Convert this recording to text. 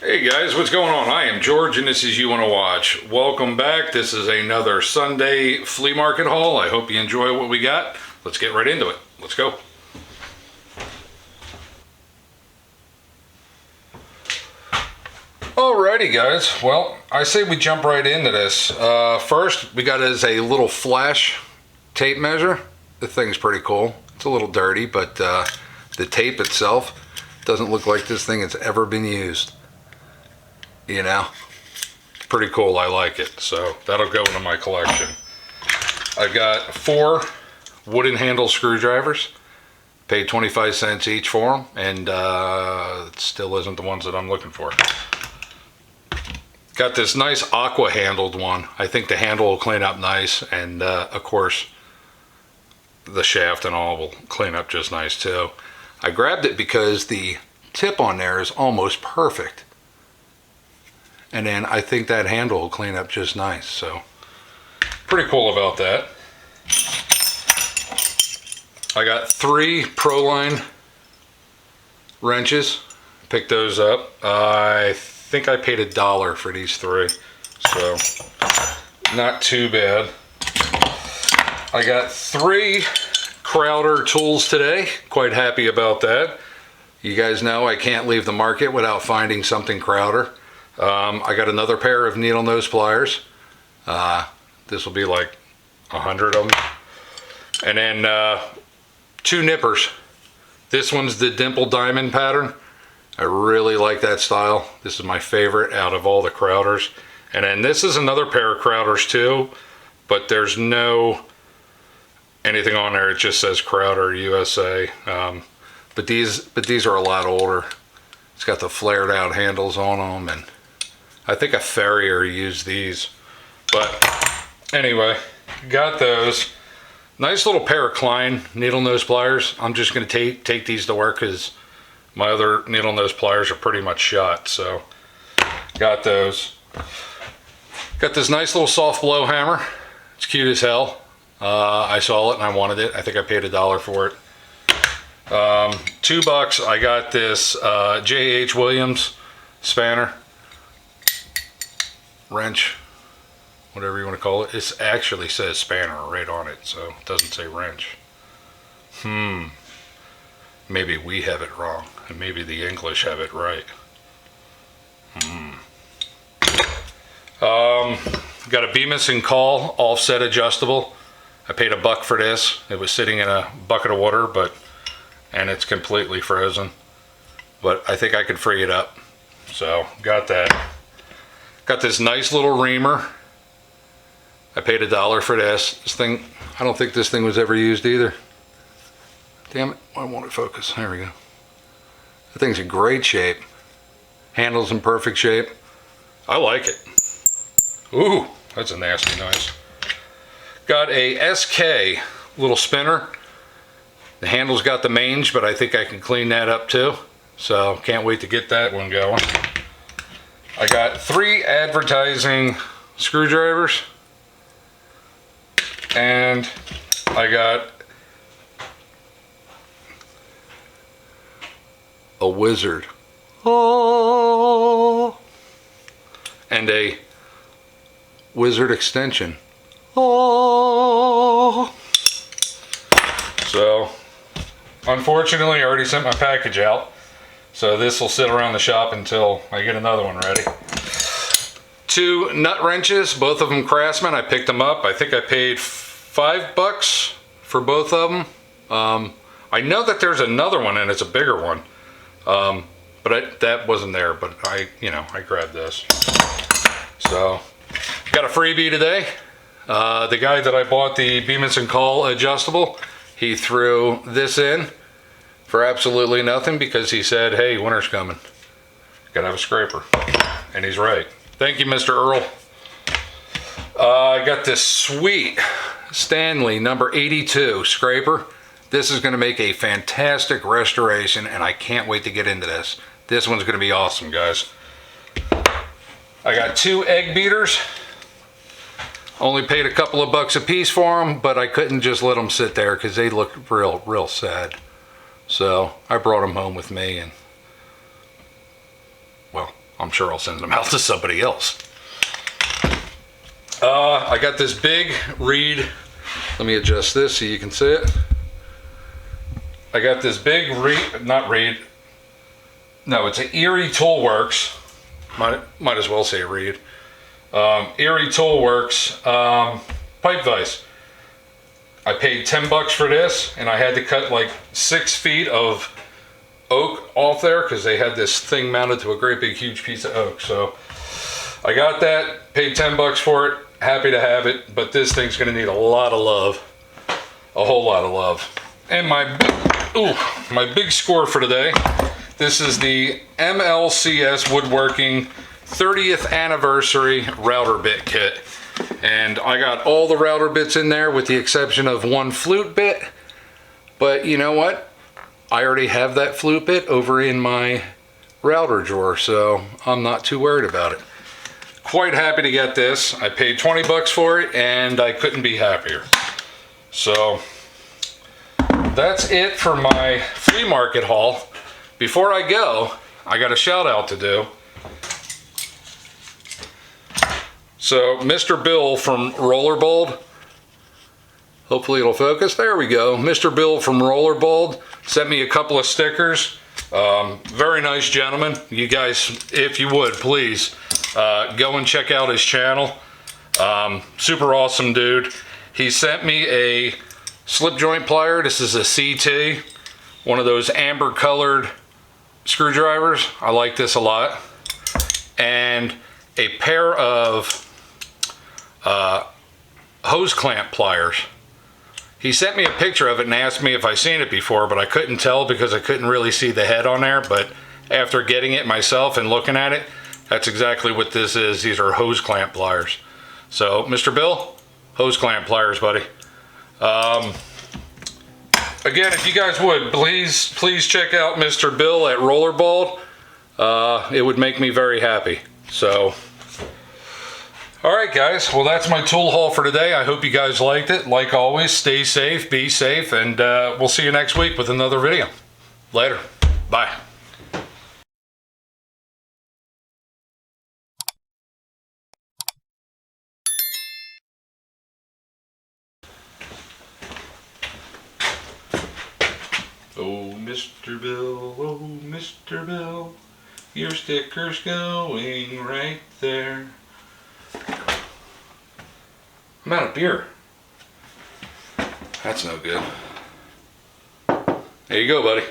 Hey guys, what's going on? I am George and this is You Wanna Watch. Welcome back. This is another Sunday flea market haul. I hope you enjoy what we got. Let's get right into it. Let's go. Alrighty guys, well, I say we jump right into this. First, we got is a little flash tape measure. The thing's pretty cool. It's a little dirty, but the tape itself doesn't look like this thing has ever been used. You know, pretty cool. I like it, so that'll go into my collection. I've got 4 wooden handle screwdrivers. Paid 25 cents each for them, and it still isn't the ones that I'm looking for. Got this nice aqua handled one. I think the handle will clean up nice, and of course the shaft and all will clean up just nice too. I grabbed it because the tip on there is almost perfect. And then I think that handle will clean up just nice. So pretty cool about that. I got 3 Proline wrenches. Picked those up. I think I paid $1 for these 3. So not too bad. I got 3 Crowder tools today. Quite happy about that. You guys know I can't leave the market without finding something Crowder. I got another pair of needle nose pliers. This will be like 100 of them. And then 2 nippers. This one's the dimple diamond pattern. I really like that style. This is my favorite out of all the Crowders. And then this is another pair of Crowders too, but there's no anything on there. It just says Crowder USA. But these are a lot older. It's got the flared out handles on them, and I think a farrier used these. But anyway, got those. Nice little pair of Klein needle nose pliers. I'm just going to take these to work because my other needle nose pliers are pretty much shot. So got those. Got this nice little soft blow hammer. It's cute as hell. I saw it and I wanted it. I think I paid $1 for it. $2. I got this J.H. Williams spanner. Wrench, whatever you want to call it. It actually says spanner right on it, so it doesn't say wrench. Maybe we have it wrong, and maybe the English have it right. Got a Bemis & Call offset adjustable. I paid $1 for this. It was sitting in a bucket of water, and it's completely frozen. But I think I could free it up, so got that. Got this nice little reamer. I paid $1 for this. This thing, I don't think this thing was ever used either. Damn it, why won't it focus? There we go. The thing's in great shape. Handle's in perfect shape. I like it. Ooh, that's a nasty noise. Got a SK little spinner. The handle's got the mange, but I think I can clean that up too. So can't wait to get that one going. I got 3 advertising screwdrivers, and I got a wizard, and a wizard extension. So unfortunately I already sent my package out. So this will sit around the shop until I get another one ready. 2 nut wrenches, both of them Craftsman. I picked them up. I think I paid $5 for both of them. I know that there's another one and it's a bigger one. But that wasn't there, but I grabbed this. So got a freebie today. The guy that I bought the Bemis & Call adjustable, he threw this in for absolutely nothing because he said, hey, winter's coming. Gotta have a scraper. And he's right. Thank you, Mr. Earl. I got this sweet Stanley number 82 scraper. This is gonna make a fantastic restoration and I can't wait to get into this. This one's gonna be awesome, guys. I got 2 egg beaters. Only paid a couple of bucks a piece for them, but I couldn't just let them sit there because they looked real sad. So I brought them home with me, and well, I'm sure I'll send them out to somebody else. I got this big reed. Let me adjust this so you can see it. I got this big reed, not reed. No, it's an Erie Toolworks. Might as well say reed. Erie Toolworks pipe vise. I paid $10 for this, and I had to cut like 6 feet of oak off there because they had this thing mounted to a great big huge piece of oak. So I got that, paid $10 for it, happy to have it, but this thing's gonna need a lot of love, a whole lot of love. And my big score for today, this is the MLCS Woodworking 30th Anniversary Router Bit Kit. And I got all the router bits in there with the exception of one flute bit. But you know what? I already have that flute bit over in my router drawer, so I'm not too worried about it. Quite happy to get this. I paid $20 for it and I couldn't be happier. So that's it for my flea market haul. Before I go, I got a shout out to do. So Mr. Bill from Rollerbold, hopefully it'll focus, there we go. Mr. Bill from Rollerbold sent me a couple of stickers. Very nice gentleman. You guys, if you would, please go and check out his channel. Super awesome dude. He sent me a slip joint plier. This is a CT, one of those amber colored screwdrivers. I like this a lot. And a pair of hose clamp pliers. He sent me a picture of it and asked me if I seen it before, but I couldn't tell because I couldn't really see the head on there. But after getting it myself and looking at it, that's exactly what this is. These are hose clamp pliers. So Mr. Bill, hose clamp pliers, buddy. Again, if you guys would, please check out Mr. Bill at Rollerball. It would make me very happy. So, all right, guys. Well, that's my tool haul for today. I hope you guys liked it. Like always, stay safe, be safe, and we'll see you next week with another video. Later. Bye. Oh, Mr. Bill, oh, Mr. Bill, your sticker's going right there. I'm out of beer. That's no good. There you go, buddy.